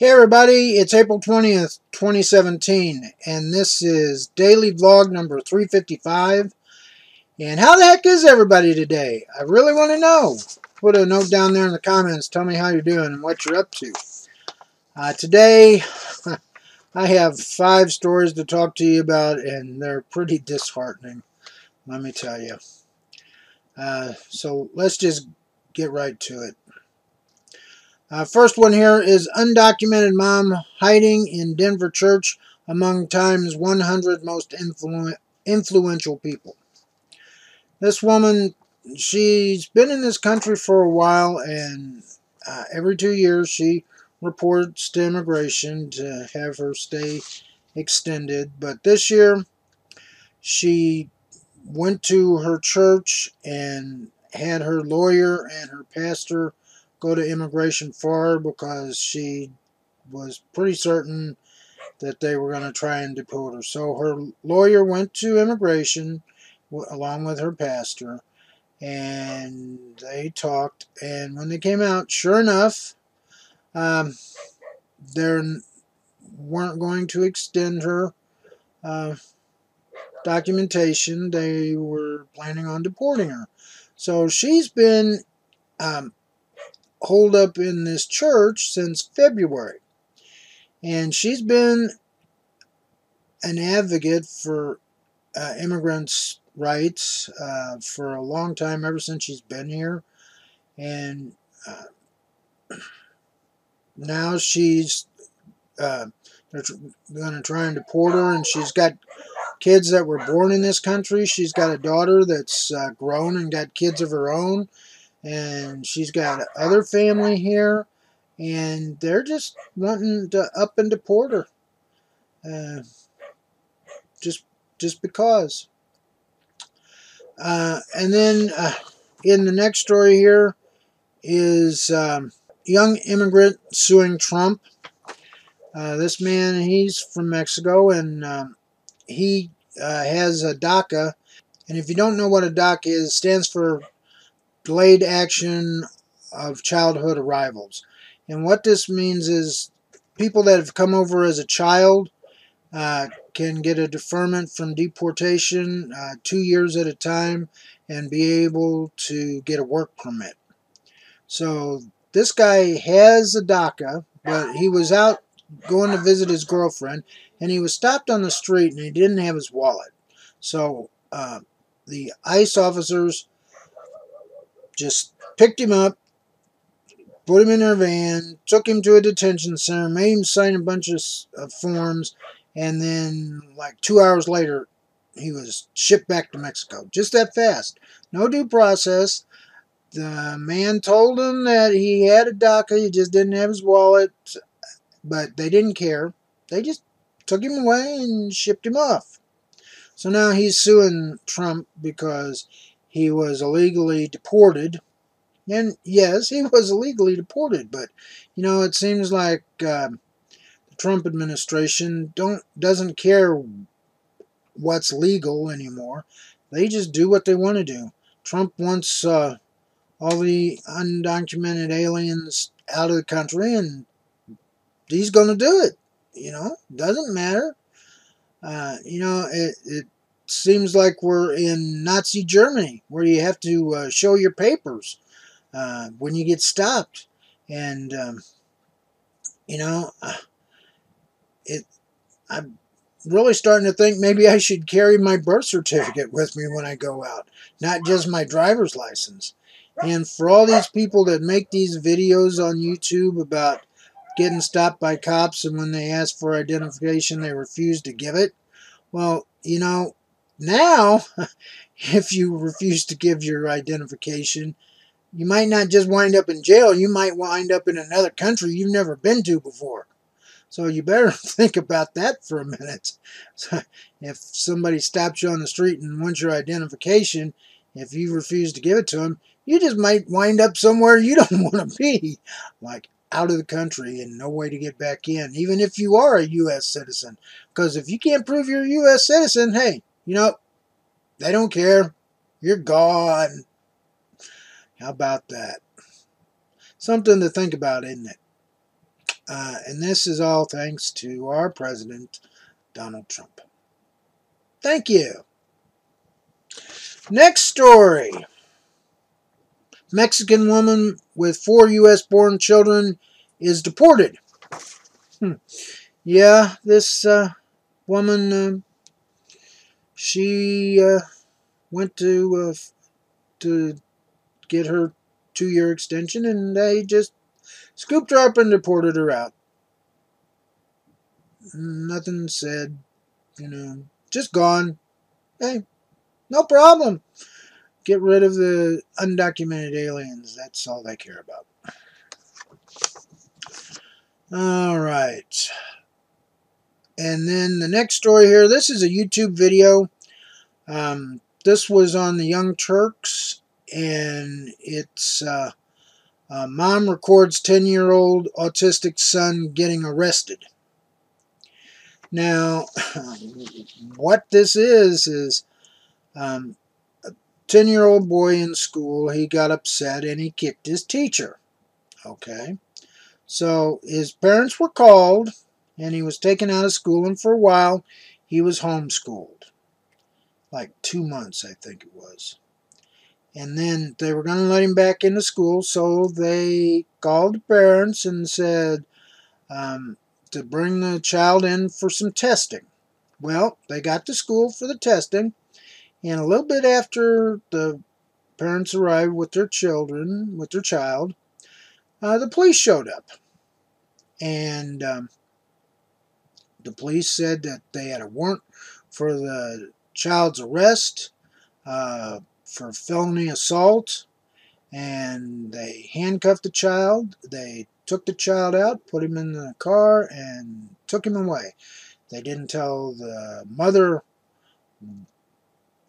Hey everybody, it's April 20th, 2017, and this is daily vlog number 355. And how the heck is everybody today? I really want to know. Put a note down there in the comments. Tell me how you're doing and what you're up to. Today, I have 5 stories to talk to you about, and they're pretty disheartening, let me tell you. So let's just get right to it. First one here is undocumented mom hiding in Denver church among Time's 100 most influential people. This woman, she's been in this country for a while, and every 2 years she reports to immigration to have her stay extended. But this year she went to her church and had her lawyer and her pastor go to immigration for her because she was pretty certain that they were going to try and deport her. So her lawyer went to immigration along with her pastor, and they talked, and when they came out, sure enough, they weren't going to extend her documentation. They were planning on deporting her. So she's been holed up in this church since February. And she's been an advocate for immigrants' rights for a long time, ever since she's been here. And now she's they're going to try and deport her, and she's got kids that were born in this country. She's got a daughter that's grown and got kids of her own, and she's got other family here, and they're just wanting to up and deport her, just because. And then in the next story here is young immigrant suing Trump. This man, he's from Mexico, and he has a DACA. And if you don't know what a DACA is, it stands for Delayed Action of Childhood Arrivals. And what this means is people that have come over as a child can get a deferment from deportation 2 years at a time and be able to get a work permit. So this guy has a DACA, but he was out going to visit his girlfriend, and he was stopped on the street, and he didn't have his wallet. So the ICE officers just picked him up, put him in their van, took him to a detention center, made him sign a bunch of forms, and then like 2 hours later, he was shipped back to Mexico. Just that fast. No due process. The man told him that he had a DACA, he just didn't have his wallet, but they didn't care. They just took him away and shipped him off. So now he's suing Trump because he was illegally deported. And yes, he was illegally deported, but you know, it seems like the Trump administration doesn't care what's legal anymore. They just do what they want to do. Trump wants all the undocumented aliens out of the country, and he's going to do it. You know, doesn't matter. You know, it seems like we're in Nazi Germany, where you have to show your papers when you get stopped. And, you know, I'm really starting to think maybe I should carry my birth certificate with me when I go out, not just my driver's license. And for all these people that make these videos on YouTube about getting stopped by cops, and when they ask for identification, they refuse to give it. Well, you know, now, if you refuse to give your identification, you might not just wind up in jail, you might wind up in another country you've never been to before. So you better think about that for a minute. So if somebody stops you on the street and wants your identification, if you refuse to give it to them, you just might wind up somewhere you don't want to be, like out of the country and no way to get back in, even if you are a U.S. citizen. Because if you can't prove you're a U.S. citizen, hey, you know, they don't care. You're gone. How about that? Something to think about, isn't it? And this is all thanks to our president, Donald Trump. Thank you. Next story. Mexican woman with 4 U.S.-born children is deported. Yeah, this woman, she went to get her 2-year extension, and they just scooped her up and deported her out. Nothing said, just gone. Hey, no problem. Get rid of the undocumented aliens. That's all they care about. All right. And then the next story here. This is a YouTube video. This was on the Young Turks, and it's mom records 10-year-old autistic son getting arrested. Now, what this is a 10-year-old boy in school. He got upset and he kicked his teacher. Okay. So his parents were called, and he was taken out of school, and for a while he was homeschooled. Like 2 months, I think it was. And then they were going to let him back into school, so they called the parents and said to bring the child in for some testing. Well, they got to school for the testing, and a little bit after the parents arrived with their child, the police showed up. And the police said that they had a warrant for the child's arrest for felony assault, and they handcuffed the child. They took the child out, put him in the car, and took him away. They didn't tell the mother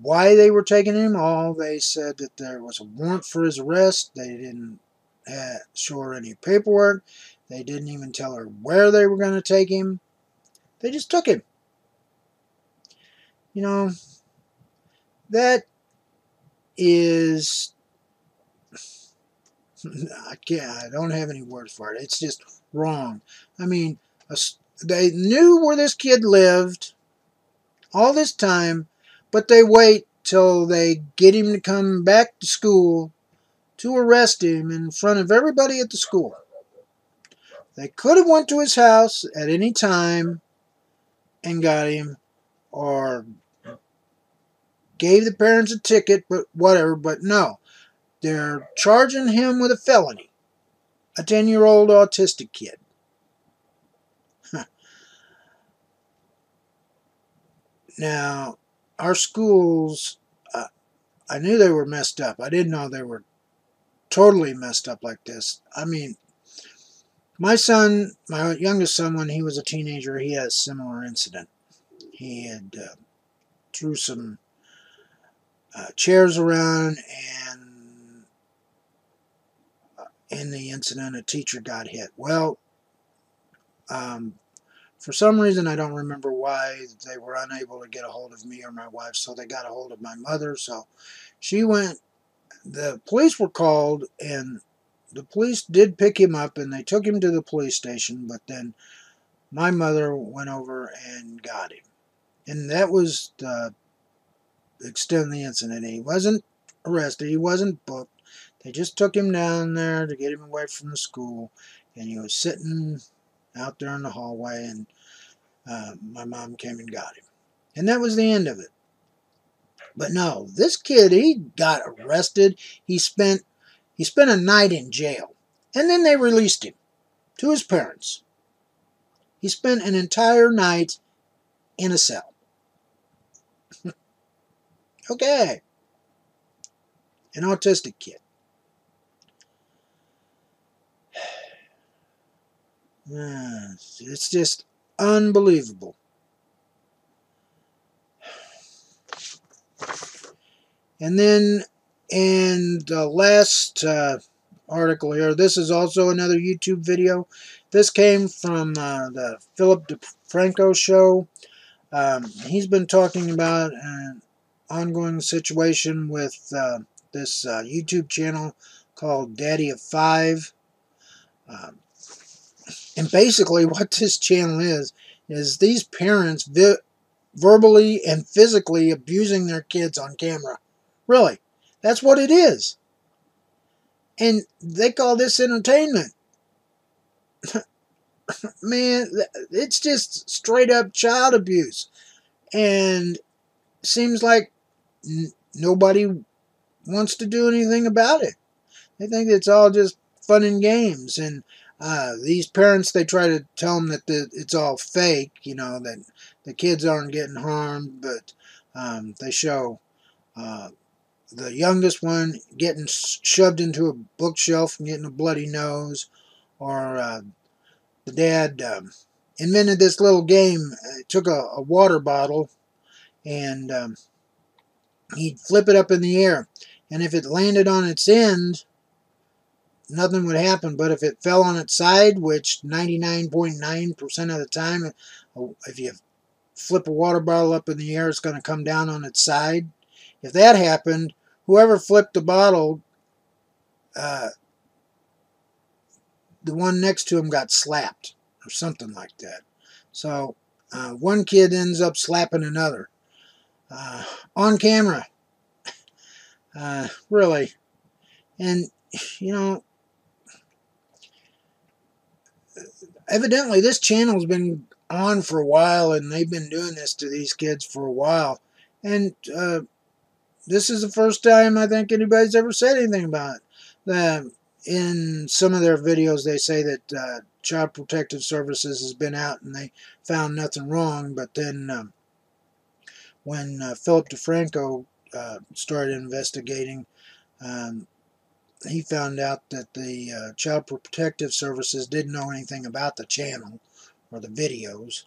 why they were taking him. All they said that there was a warrant for his arrest. They didn't show her any paperwork. They didn't even tell her where they were going to take him. They just took him. That is, I don't have any words for it. It's just wrong. I mean, they knew where this kid lived all this time, but they wait till they get him to come back to school to arrest him in front of everybody at the school. They could have went to his house at any time and got him, or gave the parents a ticket, but whatever. But no, they're charging him with a felony. A 10-year-old autistic kid. Now, our schools, I knew they were messed up. I didn't know they were totally messed up like this. I mean, my youngest son, when he was a teenager, he had a similar incident. He had threw some chairs around, and in the incident, a teacher got hit. Well, for some reason, I don't remember why, they were unable to get a hold of me or my wife, so they got a hold of my mother. So she went, the police were called, and the police did pick him up, and they took him to the police station, but then my mother went over and got him. And that was the extent of the incident. He wasn't arrested. He wasn't booked. They just took him down there to get him away from the school, and he was sitting out there in the hallway, and my mom came and got him. And that was the end of it. But no, this kid, he got arrested. He spent a night in jail, and then they released him to his parents. He spent an entire night in a cell. Okay. An autistic kid. It's just unbelievable. And then in the last article here, this is also another YouTube video. This came from the Philip DeFranco show. He's been talking about an ongoing situation with this YouTube channel called Daddy of Five. And basically what this channel is these parents verbally and physically abusing their kids on camera. Really. That's what it is. And they call this entertainment. Man, it's just straight up child abuse. And seems like nobody wants to do anything about it. They think it's all just fun and games. And these parents, they try to tell them that it's all fake, you know, that the kids aren't getting harmed, but they show the youngest one getting shoved into a bookshelf and getting a bloody nose, or the dad invented this little game. Took a water bottle and he'd flip it up in the air, and if it landed on its end, nothing would happen. But if it fell on its side, which 99.9% of the time, if you flip a water bottle up in the air, it's going to come down on its side. If that happened, whoever flipped the bottle, the one next to him got slapped or something like that. So one kid ends up slapping another on camera. Really. And, you know, evidently this channel's been on for a while, and they've been doing this to these kids for a while. And this is the first time I think anybody's ever said anything about it. In some of their videos, they say that Child Protective Services has been out and they found nothing wrong. But then when Philip DeFranco started investigating, he found out that the Child Protective Services didn't know anything about the channel or the videos.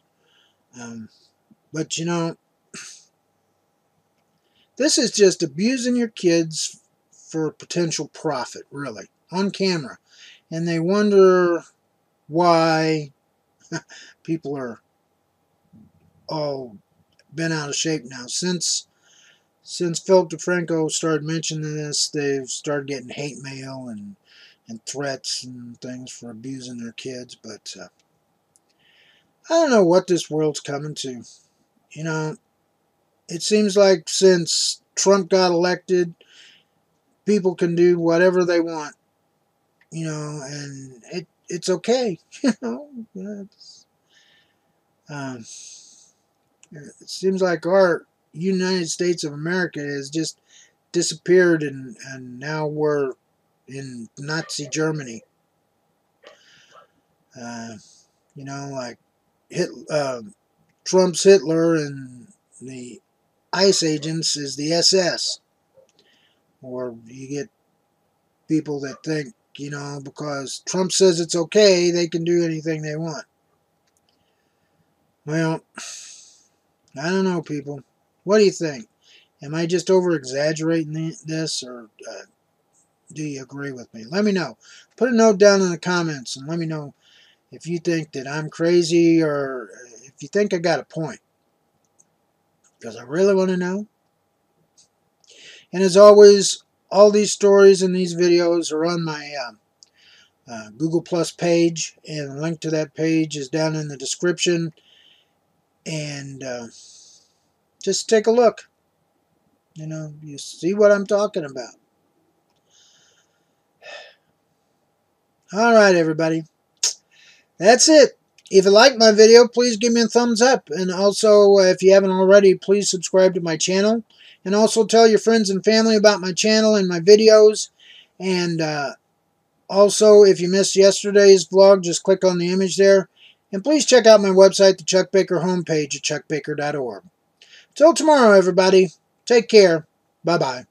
But you know, this is just abusing your kids for potential profit, really, on camera. And they wonder why people are all bent out of shape now. Since Philip DeFranco started mentioning this, they've started getting hate mail and threats and things for abusing their kids. But I don't know what this world's coming to. You know, it seems like since Trump got elected, people can do whatever they want. You know, and it's okay. You know, it seems like our United States of America has just disappeared, and now we're in Nazi Germany. You know, like Trump's Hitler and the ICE agents is the SS. Or you get people that think, you know, because Trump says it's okay, they can do anything they want. Well, I don't know, people. What do you think? Am I just over-exaggerating this, or do you agree with me? Let me know. Put a note down in the comments and let me know if you think that I'm crazy or if you think I got a point. Because I really want to know. And as always, all these stories and these videos are on my Google Plus page, and the link to that page is down in the description. And just take a look. You know, you see what I'm talking about. Alright, everybody. That's it. If you like my video, please give me a thumbs up. And also, if you haven't already, please subscribe to my channel. And also tell your friends and family about my channel and my videos. And also, if you missed yesterday's vlog, just click on the image there. And please check out my website, the Chuck Baker homepage at chuckbaker.org. Till tomorrow, everybody. Take care. Bye-bye.